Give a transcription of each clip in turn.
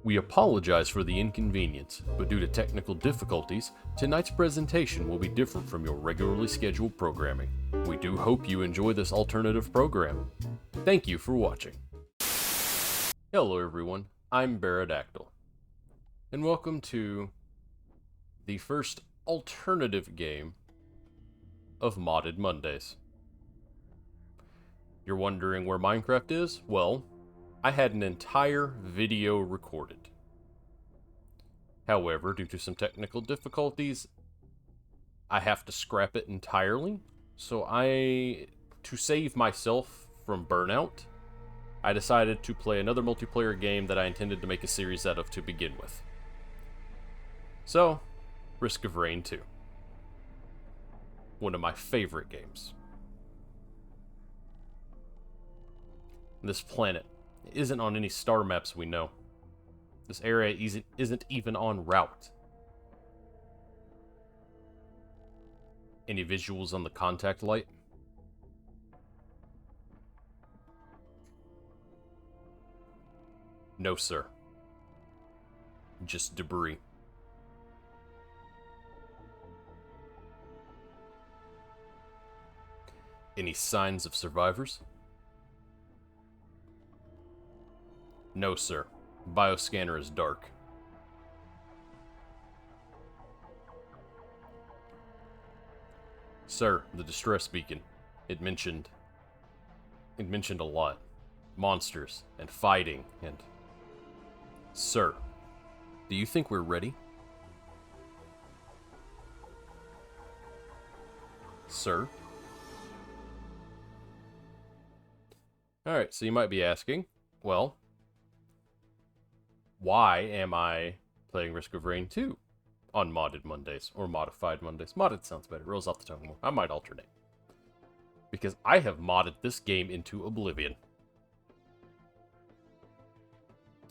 We apologize for the inconvenience, but due to technical difficulties, tonight's presentation will be different from your regularly scheduled programming. We do hope you enjoy this alternative program. Thank you for watching. Hello everyone, I'm Bearadactyl, and welcome to the first alternative game of Modded Mondays. You're wondering where Minecraft is? Well, I had an entire video recorded. However, due to some technical difficulties, I have to scrap it entirely. So to save myself from burnout, I decided to play another multiplayer game that I intended to make a series out of to begin with. So, Risk of Rain 2. One of my favorite games. This planet isn't on any star maps we know. This area isn't even on route. Any visuals on the contact light? No, sir. Just debris. Any signs of survivors? No, sir. Bioscanner is dark. Sir, the distress beacon. It mentioned a lot. Monsters, and fighting, and... Sir, do you think we're ready? Sir? Alright, so you might be asking, well, why am I playing Risk of Rain 2 on Modded Mondays, or Modified Mondays? Modded sounds better, rolls off the tongue more. I might alternate. Because I have modded this game into oblivion.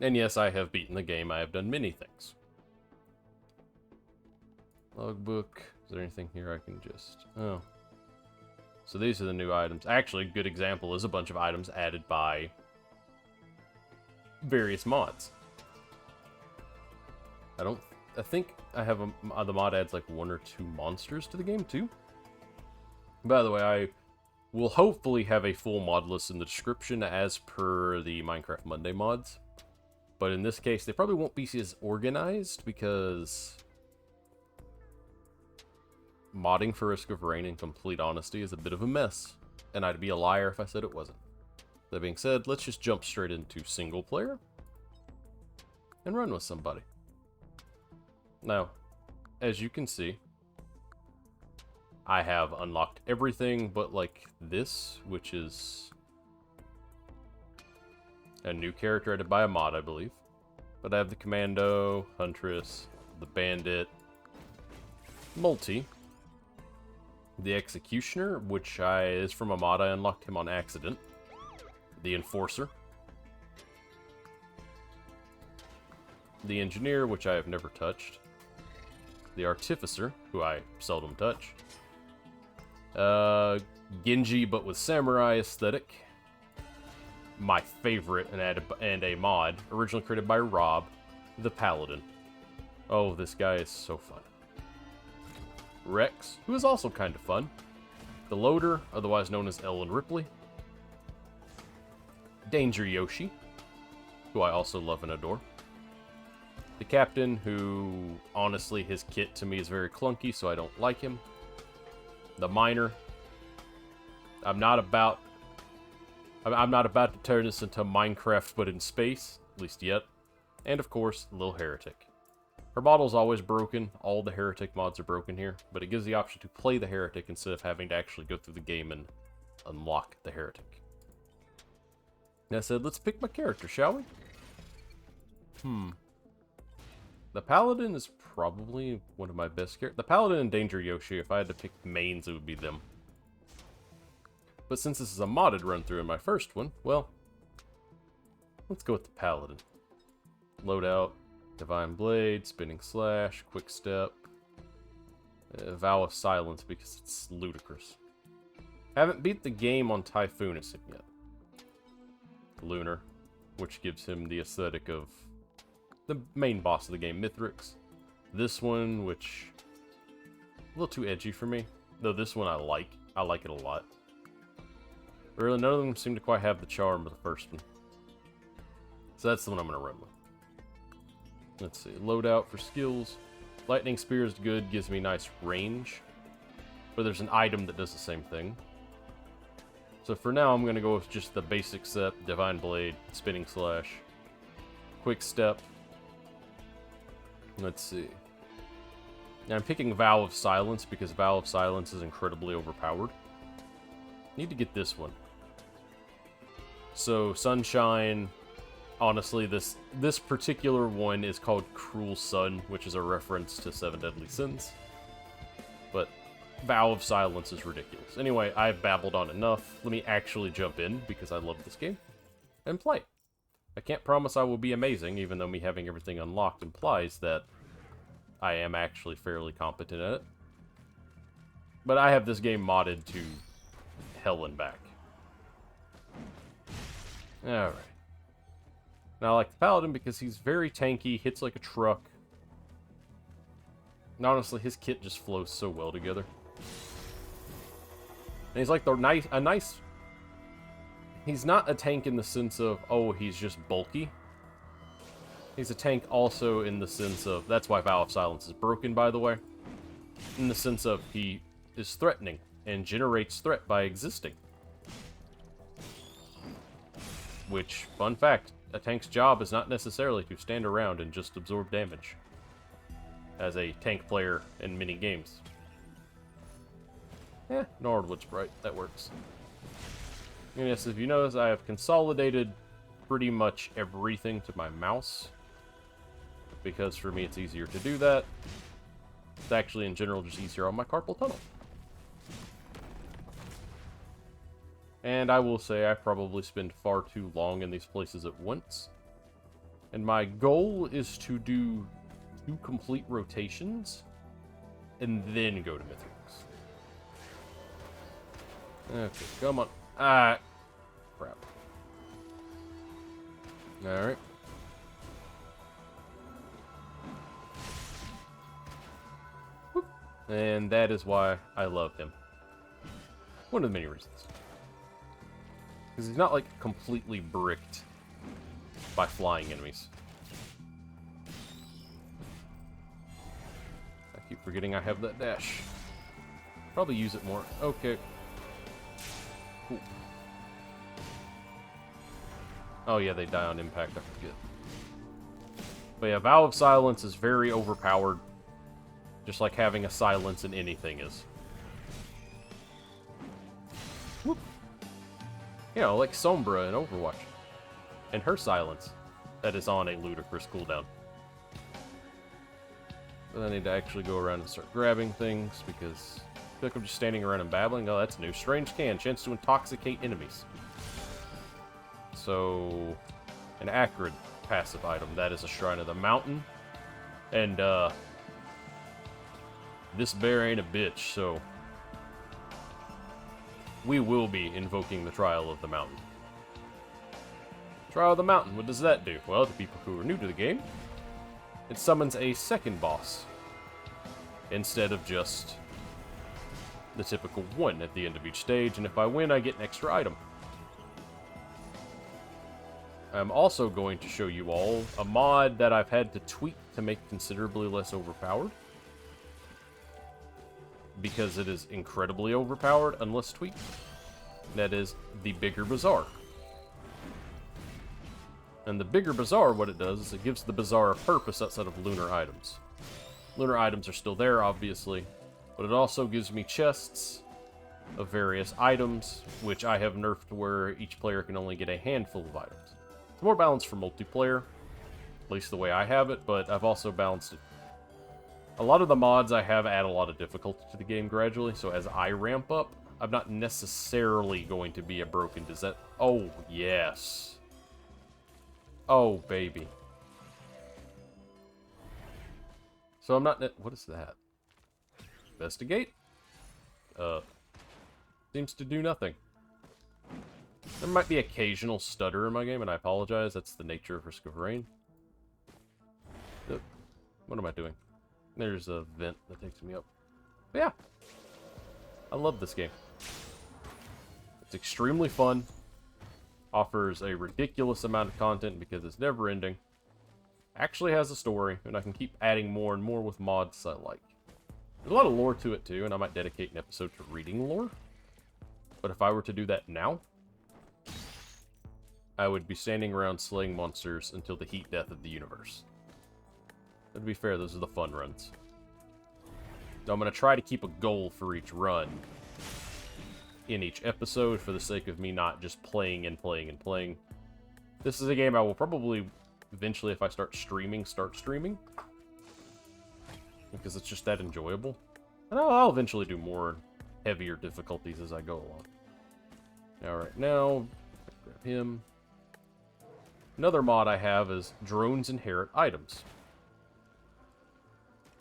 And yes, I have beaten the game, I have done many things. Logbook, is there anything here I can just... Oh. So these are the new items. Actually, a good example is a bunch of items added by various mods. I think I have the mod adds like 1 or 2 monsters to the game too. By the way, I will hopefully have a full mod list in the description as per the Minecraft Monday mods. But in this case, they probably won't be as organized because modding for Risk of Rain, in complete honesty, is a bit of a mess. And I'd be a liar if I said it wasn't. That being said, let's just jump straight into single player and run with somebody. Now, as you can see, I have unlocked everything but like this, which is a new character added by a mod, I believe. But I have the Commando, Huntress, the Bandit, Multi, the Executioner, which is from a mod, I unlocked him on accident, the Enforcer, the Engineer, which I have never touched, the Artificer, who I seldom touch, Genji, but with samurai aesthetic, my favorite and a mod, originally created by Rob, the Paladin. Oh, this guy is so fun. Rex, who is also kind of fun, the Loader, otherwise known as Ellen Ripley, Danger Yoshi, who I also love and adore, the Captain, who, honestly, his kit to me is very clunky, so I don't like him. The Miner. I'm not about to turn this into Minecraft, but in space, at least yet. And, of course, Lil Heretic. Her model's always broken. All the Heretic mods are broken here, but it gives the option to play the Heretic instead of having to actually go through the game and unlock the Heretic. And I said, let's pick my character, shall we? The Paladin is probably one of my best characters. The Paladin and Danger Yoshi, if I had to pick mains, it would be them. But since this is a modded run-through in my first one, well, let's go with the Paladin. Loadout, Divine Blade, Spinning Slash, Quick Step, Vow of Silence because it's ludicrous. Haven't beat the game on Typhoonus yet. Lunar, which gives him the aesthetic of the main boss of the game, Mithrix. This one, which a little too edgy for me, though this one I like. I like it a lot. Really, none of them seem to quite have the charm of the first one. So that's the one I'm going to run with. Let's see, loadout for skills. Lightning Spear is good, gives me nice range. But there's an item that does the same thing. So for now, I'm going to go with just the basic set, Divine Blade, Spinning Slash, Quick Step. Let's see. Now I'm picking Vow of Silence because Vow of Silence is incredibly overpowered. Need to get this one. So Sunshine, honestly, this particular one is called Cruel Sun, which is a reference to 7 Deadly Sins. But Vow of Silence is ridiculous. Anyway, I've babbled on enough. Let me actually jump in, because I love this game, and play it. I can't promise I will be amazing, even though me having everything unlocked implies that I am actually fairly competent at it. But I have this game modded to hell and back. Alright. Now I like the Paladin because he's very tanky, hits like a truck. And honestly, his kit just flows so well together. And he's like a nice... He's not a tank in the sense of, oh, he's just bulky. He's a tank also in the sense of... That's why Vow of Silence is broken, by the way. In the sense of he is threatening and generates threat by existing. Which, fun fact, a tank's job is not necessarily to stand around and just absorb damage. As a tank player in many games. Nordwood Sprite, that works. And yes, if you notice, I have consolidated pretty much everything to my mouse. Because for me it's easier to do that. It's actually, in general, just easier on my carpal tunnel. And I will say I probably spend far too long in these places at once. And my goal is to do 2 complete rotations, and then go to Mithrix. Okay, come on. Ah, crap. Alright. And that is why I love him. One of the many reasons. Because he's not, like, completely bricked by flying enemies. I keep forgetting I have that dash. Probably use it more. Okay. Cool. Oh yeah, they die on impact, I forget. But yeah, Vow of Silence is very overpowered. Just like having a silence in anything is. Whoop. You know, like Sombra in Overwatch. And her silence. That is on a ludicrous cooldown. But I need to actually go around and start grabbing things, because I feel like I'm just standing around and babbling. Oh, that's new. Strange Can. Chance to intoxicate enemies. So, an acrid passive item. That is a Shrine of the Mountain. And, this bear ain't a bitch, so we will be invoking the Trial of the Mountain. Trial of the Mountain, what does that do? Well, to people who are new to the game, it summons a second boss, instead of just the typical one at the end of each stage, and if I win, I get an extra item. I'm also going to show you all a mod that I've had to tweak to make considerably less overpowered, because it is incredibly overpowered unless tweaked. That is the Bigger Bazaar. And the Bigger Bazaar, what it does is it gives the Bazaar a purpose outside of lunar items. Lunar items are still there, obviously, but it also gives me chests of various items, which I have nerfed to where each player can only get a handful of items. It's more balanced for multiplayer, at least the way I have it, but I've also balanced it. A lot of the mods I have add a lot of difficulty to the game gradually, so as I ramp up, I'm not necessarily going to be a broken desert. Oh, yes. Oh, baby. So I'm not... What is that? Investigate? Seems to do nothing. There might be occasional stutter in my game, and I apologize. That's the nature of Risk of Rain. What am I doing? There's a vent that takes me up. But yeah. I love this game. It's extremely fun. Offers a ridiculous amount of content because it's never ending. Actually has a story, and I can keep adding more and more with mods I like. There's a lot of lore to it too, and I might dedicate an episode to reading lore. But if I were to do that now, I would be standing around slaying monsters until the heat death of the universe. But to be fair, those are the fun runs. So I'm going to try to keep a goal for each run in each episode for the sake of me not just playing and playing and playing. This is a game I will probably eventually, if I start streaming, because it's just that enjoyable. And I'll eventually do more heavier difficulties as I go along. Alright, now, grab him. Another mod I have is drones inherit items.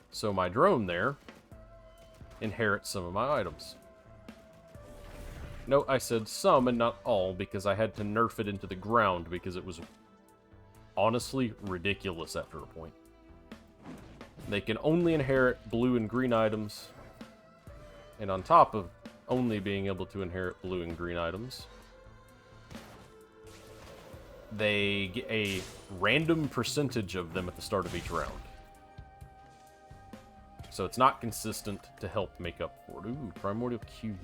So my drone there inherits some of my items. No, I said some and not all, because I had to nerf it into the ground because it was honestly ridiculous after a point. They can only inherit blue and green items, and on top of only being able to inherit blue and green items, they get a random percentage of them at the start of each round. So it's not consistent to help make up for it. Ooh, Primordial Cube.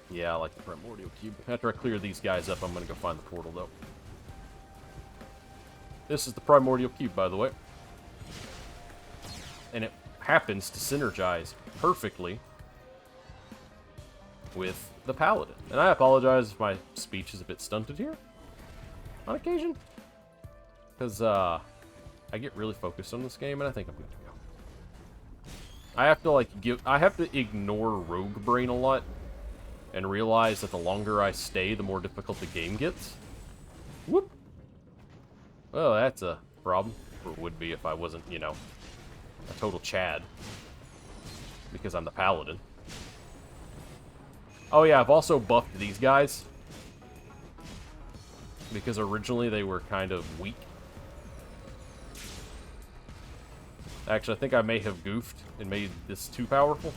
Yeah, I like the Primordial Cube. After I clear these guys up, I'm going to go find the portal, though. This is the Primordial Cube, by the way. And it happens to synergize perfectly with the Paladin. And I apologize if my speech is a bit stunted here on occasion, because I get really focused on this game, and I think I'm good to go. I have to I have to ignore rogue brain a lot and realize that the longer I stay, the more difficult the game gets. Whoop. Well, that's a problem, or would be if I wasn't, you know, a total Chad, because I'm the Paladin. Oh yeah, I've also buffed these guys, because originally they were kind of weak. Actually, I think I may have goofed and made this too powerful.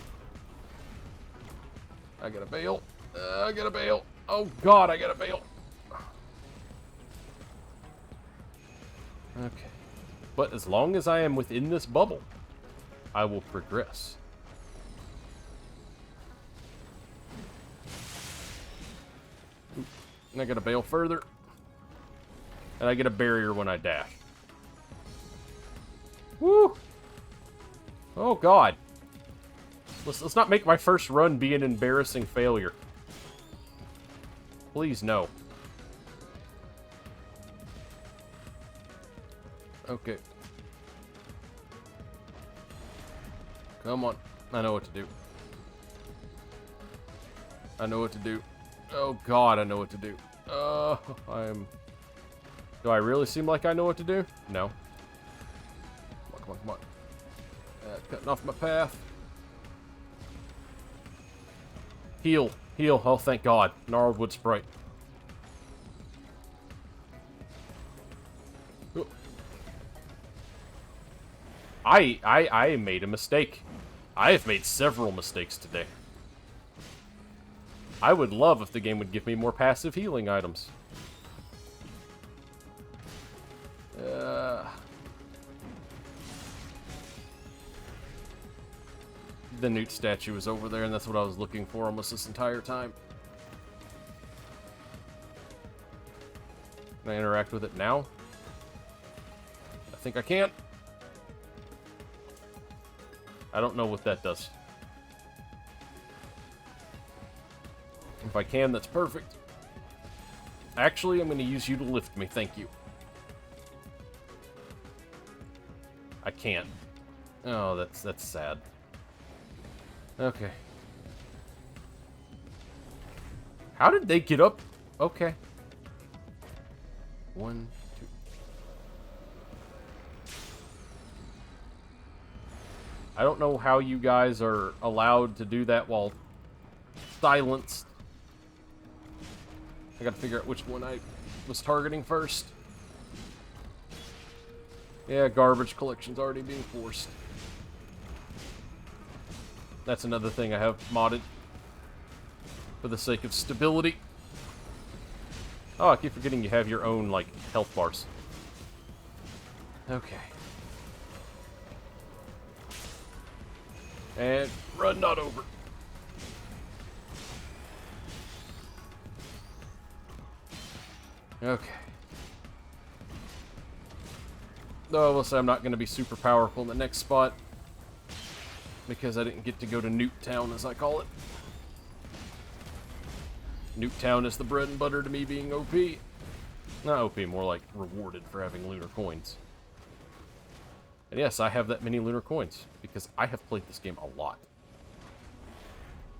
I gotta bail. I gotta bail. Oh god, I gotta bail. Okay. But as long as I am within this bubble, I will progress. Oop. And I gotta bail further. And I get a barrier when I dash. Woo! Oh god. Let's not make my first run be an embarrassing failure. Please, no. Okay. Come on. I know what to do. I know what to do. Oh god, I know what to do. Do I really seem like I know what to do? No. Come on, come on. Cutting off my path. Heal. Heal. Oh, thank God. Gnarled wood sprite. I made a mistake. I have made several mistakes today. I would love if the game would give me more passive healing items. The Newt statue is over there, and that's what I was looking for almost this entire time. Can I interact with it now? I think I can. I don't know what that does. If I can, that's perfect. Actually, I'm going to use you to lift me, thank you. I can't. Oh, that's sad. Okay. How did they get up? Okay. 1, 2. I don't know how you guys are allowed to do that while silenced. I gotta figure out which one I was targeting first. Yeah, garbage collection's already being forced. That's another thing I have modded. For the sake of stability. Oh, I keep forgetting you have your own, like, health bars. Okay. And run not over. Okay. Though I will say I'm not going to be super powerful in the next spot. Because I didn't get to go to Newtown, as I call it. Newtown is the bread and butter to me being OP. Not OP, more like rewarded for having lunar coins. And yes, I have that many lunar coins, because I have played this game a lot.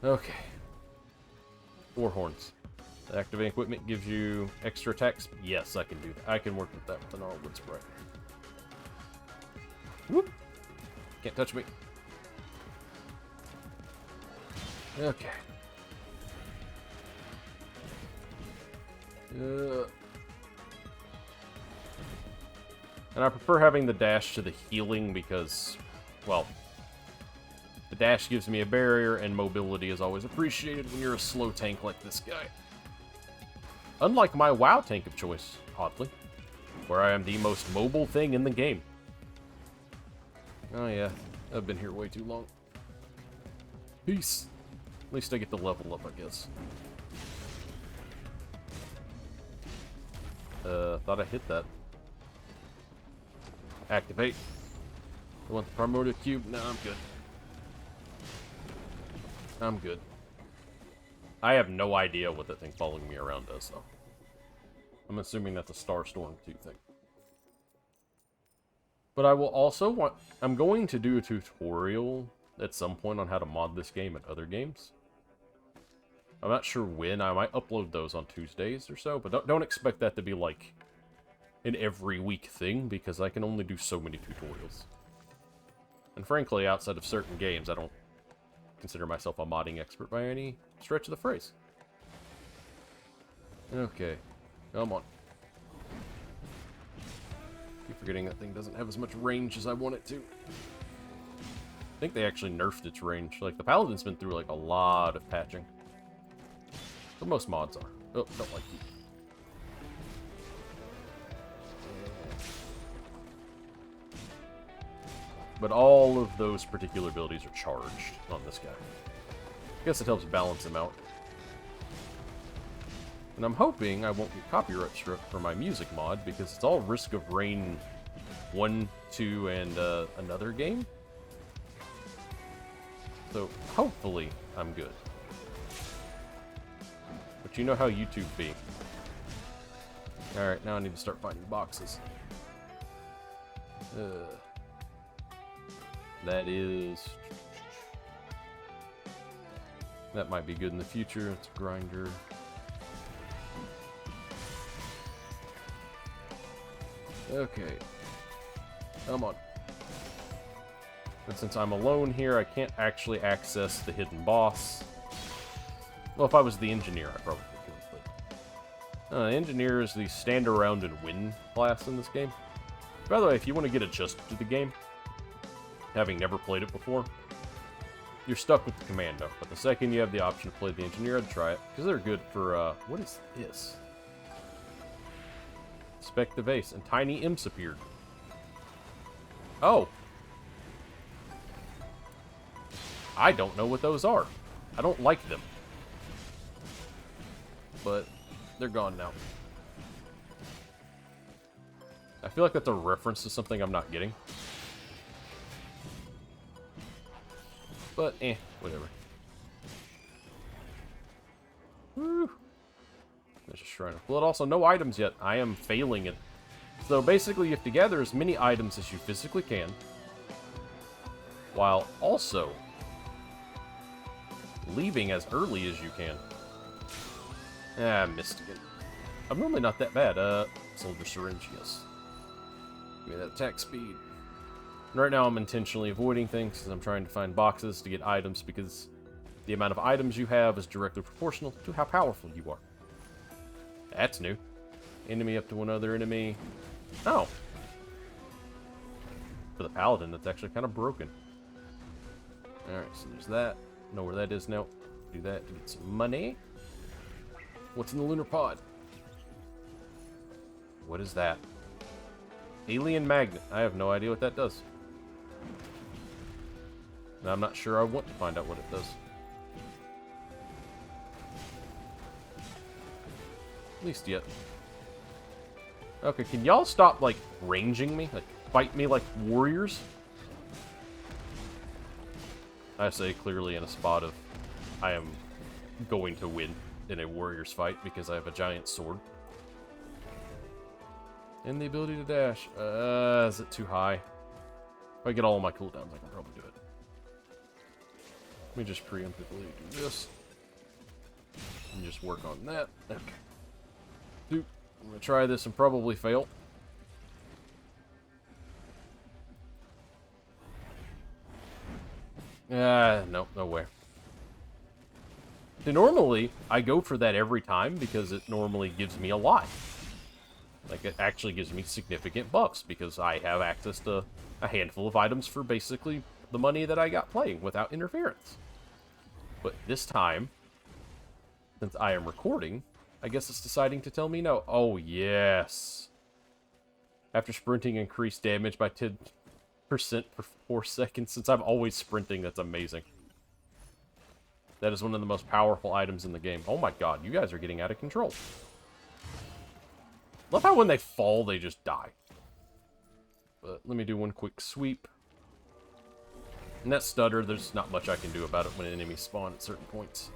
Okay. 4 horns. The activating equipment gives you extra attacks. Yes, I can do that. I can work with that with an Gnarlwood Sprite. Whoop! Can't touch me. Okay. And I prefer having the dash to the healing because, well, the dash gives me a barrier and mobility is always appreciated when you're a slow tank like this guy. Unlike my WoW tank of choice, oddly, where I am the most mobile thing in the game. Oh yeah, I've been here way too long. Peace. At least I get to level up, I guess. Thought I hit that. Activate. I want the primordial cube. No, I'm good. I'm good. I have no idea what that thing following me around does, though. I'm assuming that's a Starstorm 2 thing. But I will also want... I'm going to do a tutorial at some point on how to mod this game and other games. I'm not sure when. I might upload those on Tuesdays or so, but don't expect that to be, like, an every week thing, because I can only do so many tutorials. And frankly, outside of certain games, I don't consider myself a modding expert by any stretch of the phrase. Okay. Come on. Keep forgetting that thing doesn't have as much range as I want it to. I think they actually nerfed its range. Like, the Paladin's been through, like, a lot of patching. But most mods are. Oh, don't like you. But all of those particular abilities are charged on this guy. I guess it helps balance him out. And I'm hoping I won't get copyright struck for my music mod, because it's all Risk of Rain 1, 2, and another game. So, hopefully, I'm good. But you know how YouTube be. Alright, now I need to start finding boxes. That is... That might be good in the future. It's a grinder. Okay. Come on. But since I'm alone here, I can't actually access the hidden boss. Well, if I was the engineer, I probably could, but... engineer is the stand around and win class in this game. By the way, if you want to get adjusted to the game, having never played it before, you're stuck with the commando. But the second you have the option to play the engineer, I'd try it, because they're good for, what is this? Inspect the vase, and tiny imps appeared. Oh. I don't know what those are. I don't like them. But they're gone now. I feel like that's a reference to something I'm not getting. But, whatever. Woo! There's a Shrine of Blood. Also, no items yet. I am failing it. So basically, you have to gather as many items as you physically can, while also leaving as early as you can. I missed again. I'm normally not that bad. Soldier Syringe, yes. Give me that attack speed. Right now, I'm intentionally avoiding things because I'm trying to find boxes to get items, because the amount of items you have is directly proportional to how powerful you are. That's new. Enemy up to one other enemy. Oh. for the Paladin that's actually kind of broken. Alright, so there's that. Know where that is now. Do that to get some money. What's in the lunar pod? What is that? Alien magnet. I have no idea what that does. And I'm not sure I want to find out what it does. At least yet. Okay, can y'all stop, like, ranging me? Like, fight me like warriors? I say clearly in a spot of I am going to win in a warrior's fight because I have a giant sword. And the ability to dash. Is it too high? If I get all of my cooldowns, I can probably do it. Let me just preemptively do this. And just work on that. Okay. Dude, I'm going to try this and probably fail. No way. Normally, I go for that every time because it normally gives me a lot. Like, it actually gives me significant buffs because I have access to a handful of items for basically the money that I got playing without interference. But this time, since I am recording, I guess it's deciding to tell me no. Oh, yes. After sprinting, increased damage by 10% for 4 seconds. Since I'm always sprinting, that's amazing. That is one of the most powerful items in the game. Oh my god, you guys are getting out of control. Love how when they fall, they just die. But let me do one quick sweep. And that stutter, there's not much I can do about it when enemies spawn at certain points.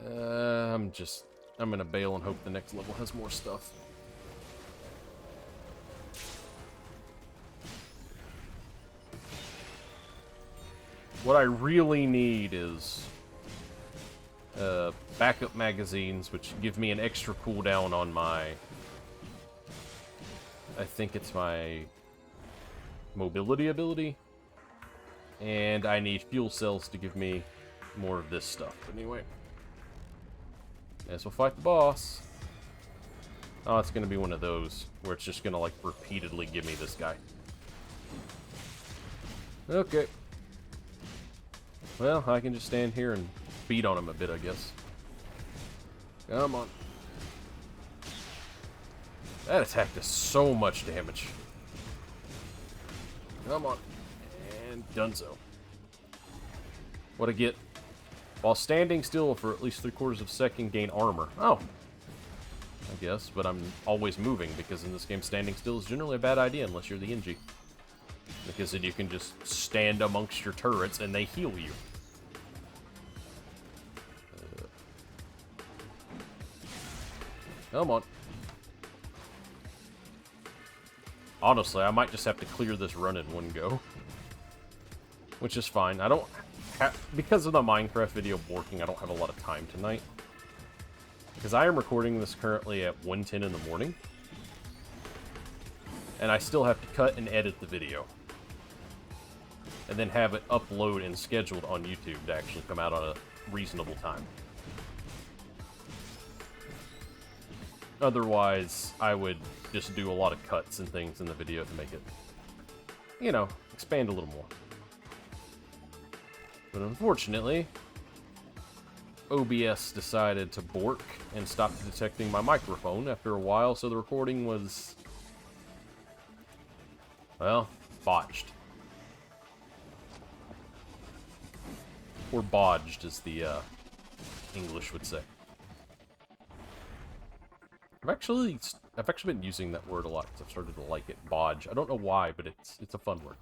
I'm gonna bail and hope the next level has more stuff. What I really need is backup magazines, which give me an extra cooldown on my... I think it's my mobility ability. And I need fuel cells to give me more of this stuff. Anyway. As we'll fight the boss. Oh, it's going to be one of those, where it's just going to, like, repeatedly give me this guy. Okay. Well, I can just stand here and beat on him a bit, I guess. Come on. That attack does so much damage. Come on. And donezo. What I get? While standing still for at least 3/4 of a second, gain armor. Oh. I guess, but I'm always moving, because in this game, standing still is generally a bad idea unless you're the NG. Because then you can just stand amongst your turrets and they heal you. Come on. Honestly, I might just have to clear this run in one go. Which is fine. I don't have... Because of the Minecraft video working, I don't have a lot of time tonight. Because I am recording this currently at 1:10 in the morning. And I still have to cut and edit the video. And then have it upload and scheduled on YouTube to actually come out on a reasonable time. Otherwise, I would just do a lot of cuts and things in the video to make it, you know, expand a little more. But unfortunately, OBS decided to bork and stopped detecting my microphone after a while, so the recording was, well, botched. Or bodged, as the English would say. I've actually been using that word a lot because I've started to like it. Bodge. I don't know why, but it's a fun word.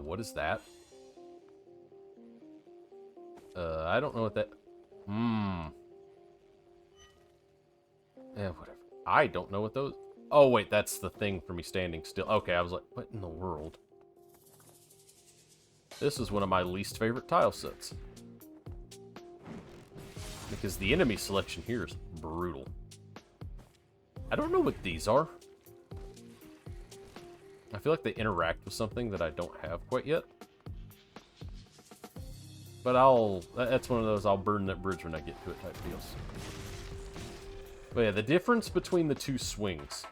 What is that? I don't know what that... whatever. I don't know what those... Oh, wait, that's the thing for me standing still. Okay, I was like, what in the world? This is one of my least favorite tile sets. Because the enemy selection here is brutal. I don't know what these are. I feel like they interact with something that I don't have quite yet. But that's one of those I'll burn that bridge when I get to it type deals. But yeah, the difference between the two swings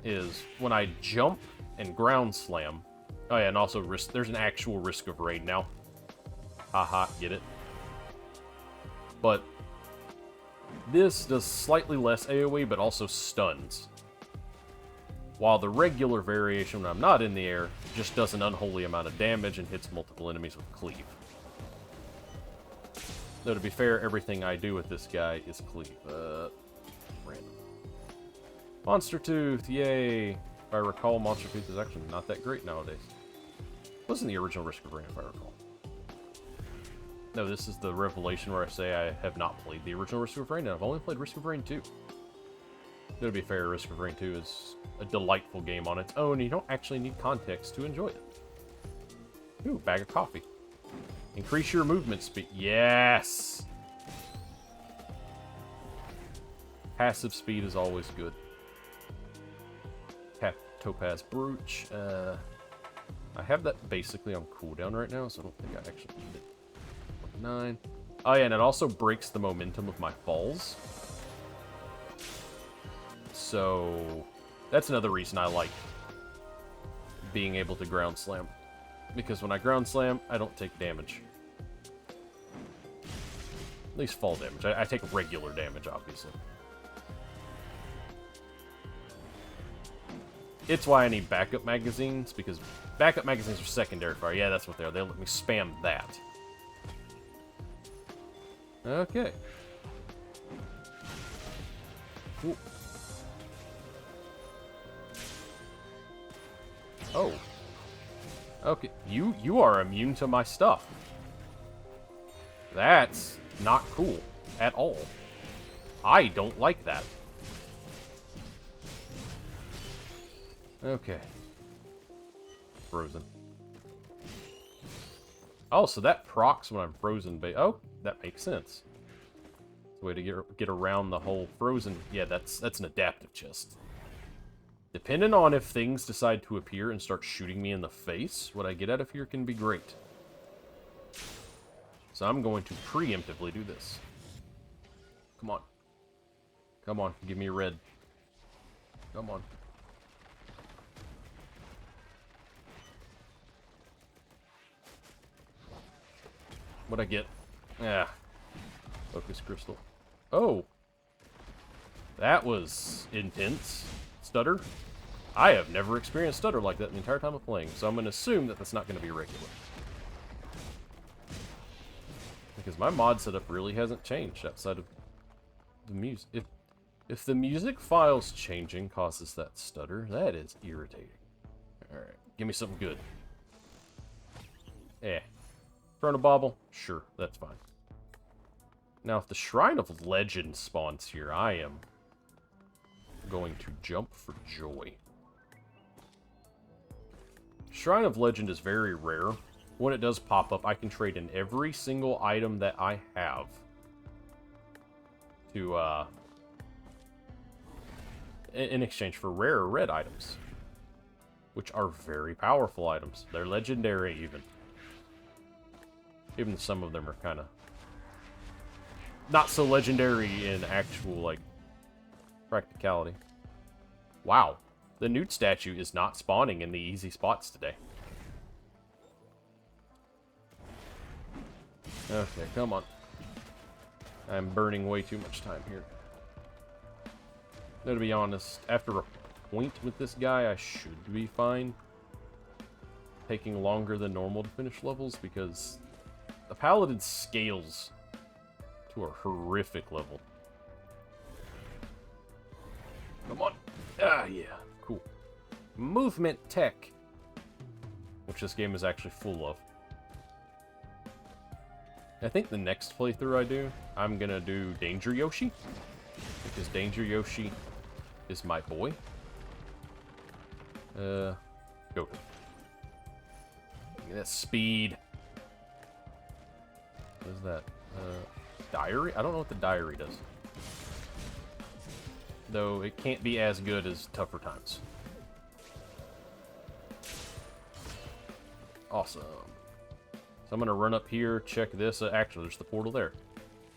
is when I jump and ground slam. Oh yeah, and also risk. There's an actual risk of raid now. Haha, get it? But this does slightly less AoE, but also stuns. While the regular variation, when I'm not in the air, just does an unholy amount of damage and hits multiple enemies with cleave. Though to be fair, everything I do with this guy is cleave. Random. Monster Tooth, yay! If I recall, Monster Tooth is actually not that great nowadays. Wasn't the original Risk of Rain, if I recall. No, this is the revelation where I say I have not played the original Risk of Rain, and I've only played Risk of Rain 2. To be fair, Risk of Rain 2 is a delightful game on its own. You don't actually need context to enjoy it. Ooh, bag of coffee. Increase your movement speed. Yes! Passive speed is always good. Topaz Brooch. I have that basically on cooldown right now, so I don't think I actually need it. 9. Oh yeah, and it also breaks the momentum of my falls. So that's another reason I like being able to ground slam. Because when I ground slam, I don't take damage. At least fall damage. I take regular damage, obviously. It's why I need backup magazines, because backup magazines are secondary fire. Yeah, that's what they are. They let me spam that. Okay. Ooh. Oh. Okay, you are immune to my stuff. That's not cool at all. I don't like that. Okay. Frozen. Oh, so that procs when I'm frozen. Oh, that makes sense. It's a way to get around the whole frozen. Yeah, that's an adaptive chest. Depending on if things decide to appear and start shooting me in the face, what I get out of here can be great. So I'm going to preemptively do this. Come on. Come on, give me a red. Come on. What'd I get? Yeah. Focus crystal. Oh. That was intense. Stutter. I have never experienced stutter like that the entire time of playing, so I'm going to assume that that's not going to be regular. Because my mod setup really hasn't changed outside of the music. If the music files changing causes that stutter, that is irritating. Alright, give me something good. Eh. Chronobauble? Sure, that's fine. Now, if the Shrine of Legend spawns here, I am going to jump for joy. Shrine of Legend is very rare. When it does pop up, I can trade in every single item that I have to, in exchange for rare red items, which are very powerful items. They're legendary, even. Even some of them are kind of not so legendary in actual, like, practicality. Wow. The Newt statue is not spawning in the easy spots today. Okay, come on. I'm burning way too much time here. Now, to be honest, after a point with this guy, I should be fine. Taking longer than normal to finish levels, because the Paladin scales to a horrific level. Come on. Ah, yeah. Cool. Movement tech. Which this game is actually full of. I think the next playthrough I do, I'm gonna do Danger Yoshi. Because Danger Yoshi is my boy. Go. Look at that speed. What is that? Diary? I don't know what the diary does. Though it can't be as good as Tougher Times. Awesome. So I'm going to run up here, check this. Actually, there's the portal there.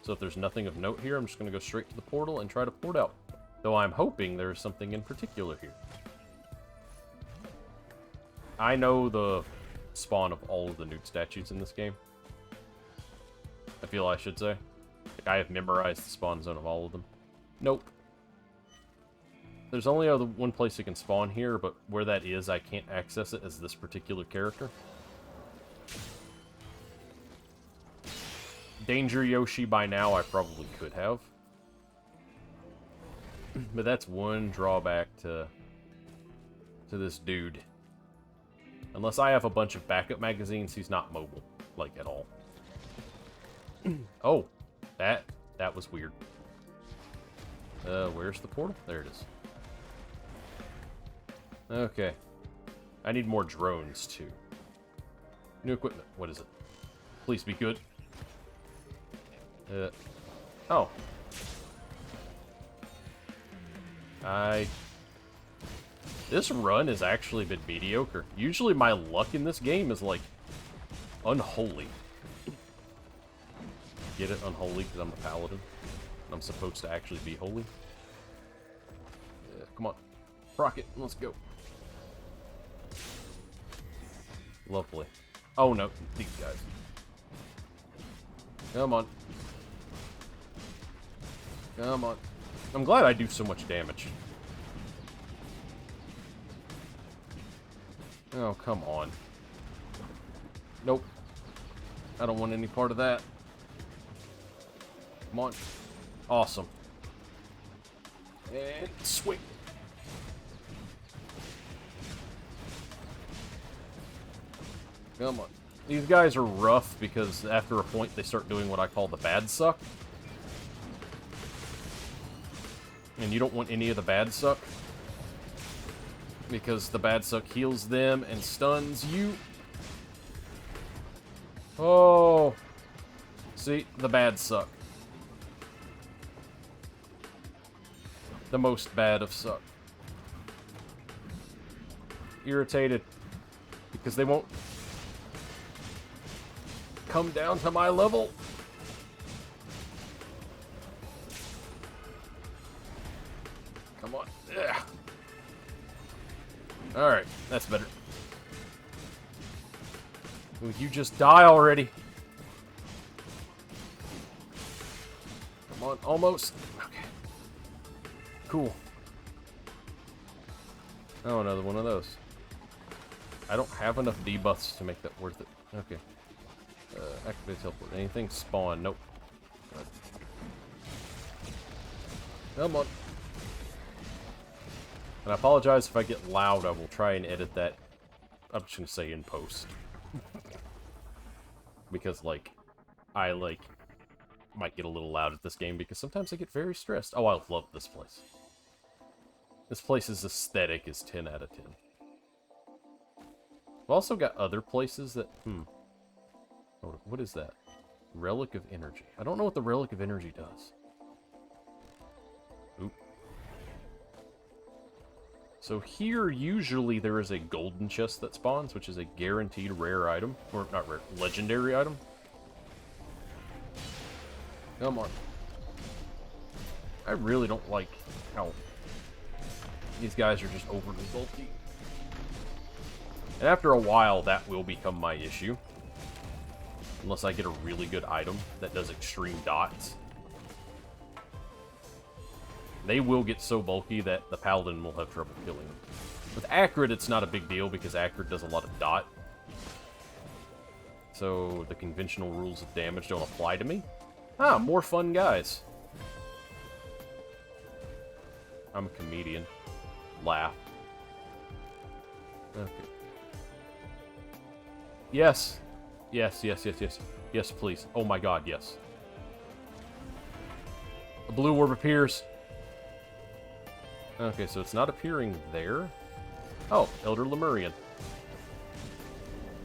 So if there's nothing of note here, I'm just going to go straight to the portal and try to port out. Though I'm hoping there's something in particular here. I know the spawn of all of the nude statues in this game. I feel I should say. Like, I have memorized the spawn zone of all of them. Nope. There's only one place it can spawn here, but where that is, I can't access it as this particular character. Danger Yoshi by now I probably could have. But that's one drawback to this dude. Unless I have a bunch of backup magazines, he's not mobile, like, at all. Oh, that was weird. Where's the portal? There it is. Okay. I need more drones, too. New equipment. What is it? Please be good. Oh. This run has actually been mediocre. Usually my luck in this game is, like, unholy. Get it? Unholy, because I'm the Paladin. And I'm supposed to actually be holy. Come on. Rocket, let's go. Lovely. Oh, no. These guys. Come on. Come on. I'm glad I do so much damage. Oh, come on. Nope. I don't want any part of that. Come on. Awesome. And swing. Come on. These guys are rough because after a point they start doing what I call the bad suck. And you don't want any of the bad suck. Because the bad suck heals them and stuns you. Oh. See, the bad suck. The most bad of suck. Irritated. Because they won't come down to my level. Come on. Ugh. Alright, that's better. Will you just die already? Come on, almost. Okay. Cool. Oh, another one of those. I don't have enough debuffs to make that worth it. Okay. Activate teleport. Anything spawn? Nope. Come on. And I apologize if I get loud. I will try and edit that. I'm just gonna say in post. Because, like, I, like, might get a little loud at this game because sometimes I get very stressed. Oh, I love this place. This place's aesthetic is 10 out of 10. I've also got other places that, Oh, what is that? Relic of Energy. I don't know what the Relic of Energy does. Oop. So here, usually there is a golden chest that spawns, which is a guaranteed rare item. Or, not rare, legendary item. Come on. I really don't like how these guys are just overly bulky. And after a while, that will become my issue. Unless I get a really good item that does extreme dots. They will get so bulky that the Paladin will have trouble killing them. With Acrid, it's not a big deal because Acrid does a lot of dot. So the conventional rules of damage don't apply to me. Ah, more fun guys. I'm a comedian. Laugh. Okay. Yes. Yes, yes, yes, yes. Yes, please. Oh my god, yes. A blue orb appears. Okay, so it's not appearing there. Oh, Elder Lemurian.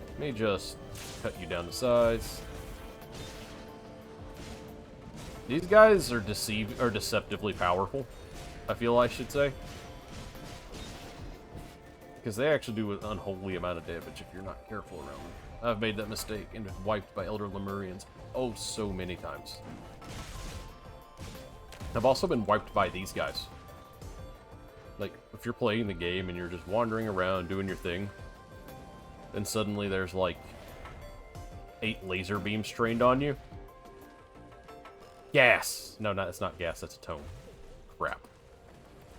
Let me just cut you down to size. These guys are deceptively powerful, I feel I should say. Because they actually do an unholy amount of damage if you're not careful around them. I've made that mistake and been wiped by Elder Lemurians oh so many times. I've also been wiped by these guys. Like, if you're playing the game and you're just wandering around doing your thing, then suddenly there's like 8 laser beams trained on you. Gas! No, it's not gas, that's a tome. Crap.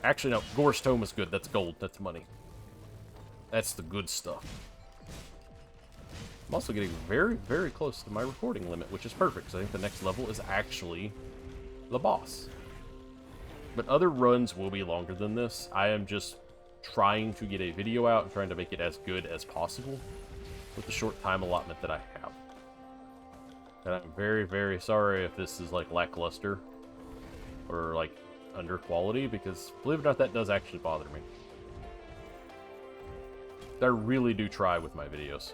Actually, no, Gore's tome is good. That's gold. That's money. That's the good stuff. I'm also getting very, very close to my recording limit, which is perfect, because I think the next level is actually the boss. But other runs will be longer than this. I am just trying to get a video out and trying to make it as good as possible with the short time allotment that I have. And I'm very, very sorry if this is, like, lackluster or, like, under quality, because, believe it or not, that does actually bother me. I really do try with my videos.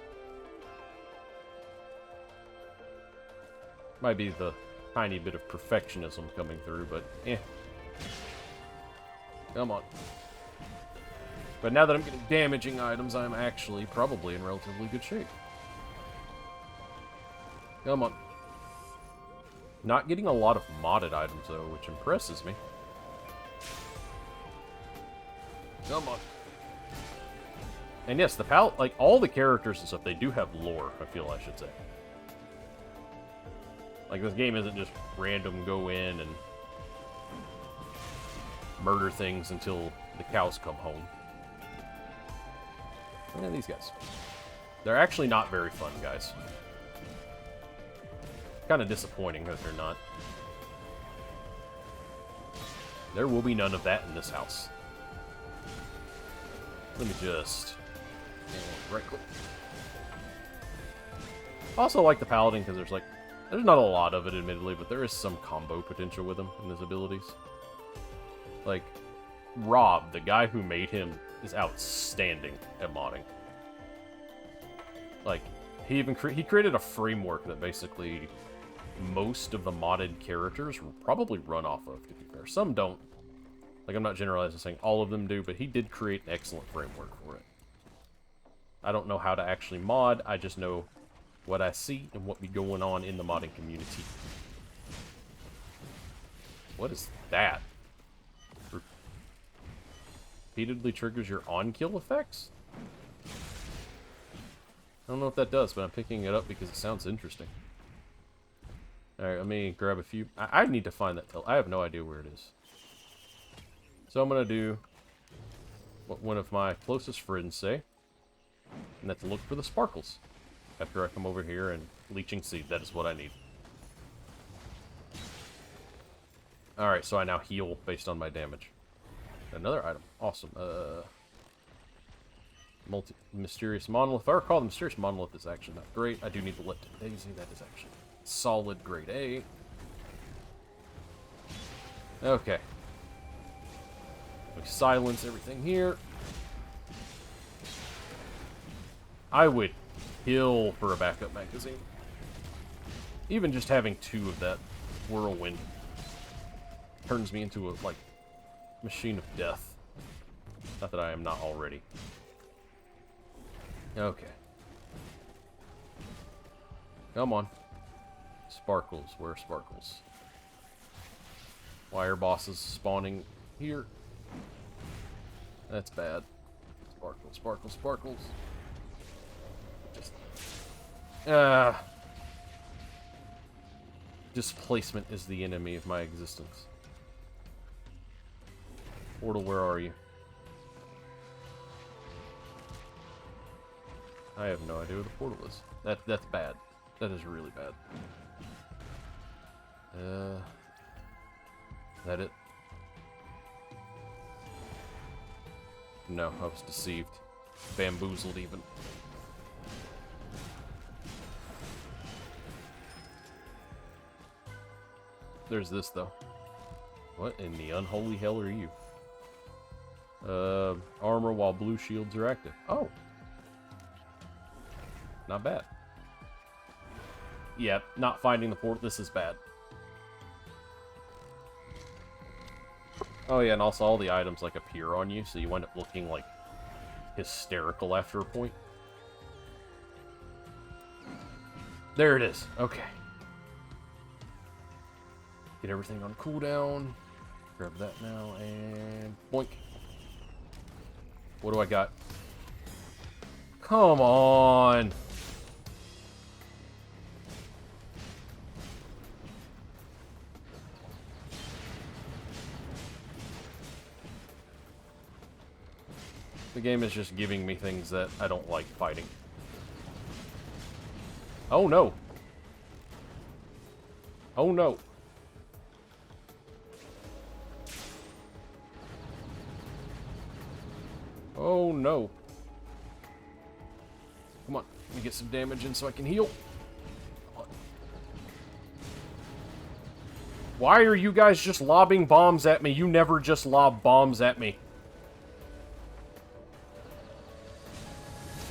Might be the tiny bit of perfectionism coming through, but eh. Come on. But now that I'm getting damaging items, I'm actually probably in relatively good shape. Come on. Not getting a lot of modded items, though, which impresses me. Come on. And yes, like, all the characters and stuff, they do have lore, I feel I should say. Like, this game isn't just random go in and murder things until the cows come home. Yeah, these guys. They're actually not very fun, guys. Kind of disappointing that they're not. There will be none of that in this house. Let me just... right click. I also like the Paladin because there's not a lot of it, admittedly, but there is some combo potential with him and his abilities. Like, Rob, the guy who made him, is outstanding at modding. Like, he created a framework that basically most of the modded characters will probably run off of, to be fair. Some don't. Like, I'm not generalizing saying all of them do, but he did create an excellent framework for it. I don't know how to actually mod, I just know what I see and what be going on in the modding community. What is that? Repeatedly triggers your on-kill effects? I don't know if that does, but I'm picking it up because it sounds interesting. Alright, let me grab a few. I need to find that. I have no idea where it is. So I'm going to do what one of my closest friends say, and that's look for the sparkles. After I come over here and leeching seed, that is what I need. Alright, so I now heal based on my damage. Another item. Awesome. Mysterious monolith. If I recall, the mysterious monolith is actually not great. I do need the lit daisy. That is actually solid grade A. Okay. We silence everything here. I would kill for a backup magazine. Even just having 2 of that whirlwind turns me into a, like, machine of death. Not that I am not already. Okay. Come on. Sparkles. Where are sparkles? Why are bosses spawning here? That's bad. Sparkles, sparkles, sparkles. Just... displacement is the enemy of my existence. Portal, where are you? I have no idea where the portal is. That's bad. That is really bad. Is that it? No, I was deceived. Bamboozled even. There's this, though. What in the unholy hell are you? Armor while blue shields are active. Oh. Not bad. Yeah, not finding the portal. This is bad. Oh yeah, and also all the items like appear on you, so you wind up looking like hysterical after a point. There it is. Okay. Get everything on cooldown. Grab that now, and boink. What do I got? Come on! The game is just giving me things that I don't like fighting. Oh no! Oh no! Oh no! Come on, let me get some damage in so I can heal. Come on. Why are you guys just lobbing bombs at me? You never just lob bombs at me.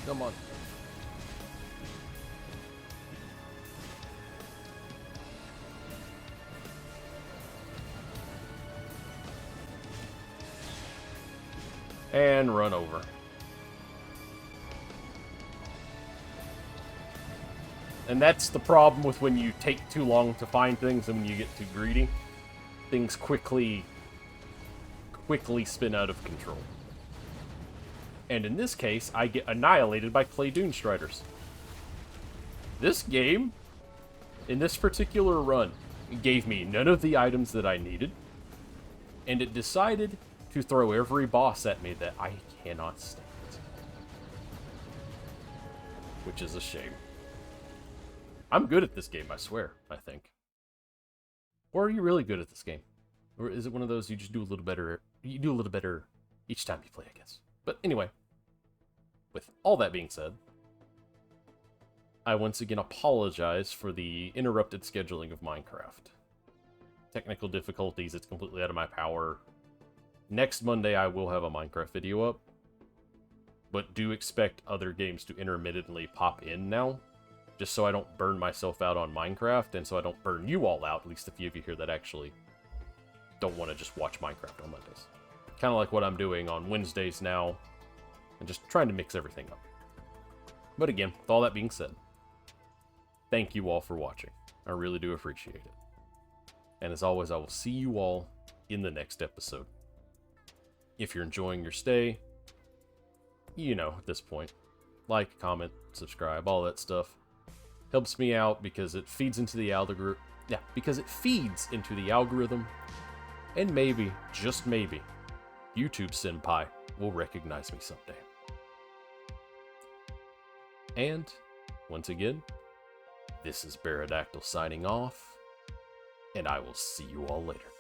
Come on. And run over. And that's the problem with when you take too long to find things and when you get too greedy. Things quickly spin out of control. And in this case, I get annihilated by clay dune striders. This game, in this particular run, gave me none of the items that I needed. And it decided to throw every boss at me that I cannot stand. Which is a shame. I'm good at this game, I swear, I think. Or are you really good at this game? Or is it one of those you just do a little better, you do a little better each time you play, I guess. But anyway, with all that being said, I once again apologize for the interrupted scheduling of Minecraft. Technical difficulties, it's completely out of my power. Next Monday I will have a Minecraft video up, but do expect other games to intermittently pop in now, just so I don't burn myself out on Minecraft, and so I don't burn you all out, at least a few of you here that actually don't want to just watch Minecraft on Mondays. Kind of like what I'm doing on Wednesdays now, and just trying to mix everything up. But again, with all that being said, thank you all for watching. I really do appreciate it. And as always, I will see you all in the next episode. If you're enjoying your stay, you know, at this point, like, comment, subscribe, all that stuff. Helps me out because it feeds into the algorithm. Yeah, because it feeds into the algorithm. And maybe, just maybe, YouTube Senpai will recognize me someday. And, once again, this is Bearadactyl signing off, and I will see you all later.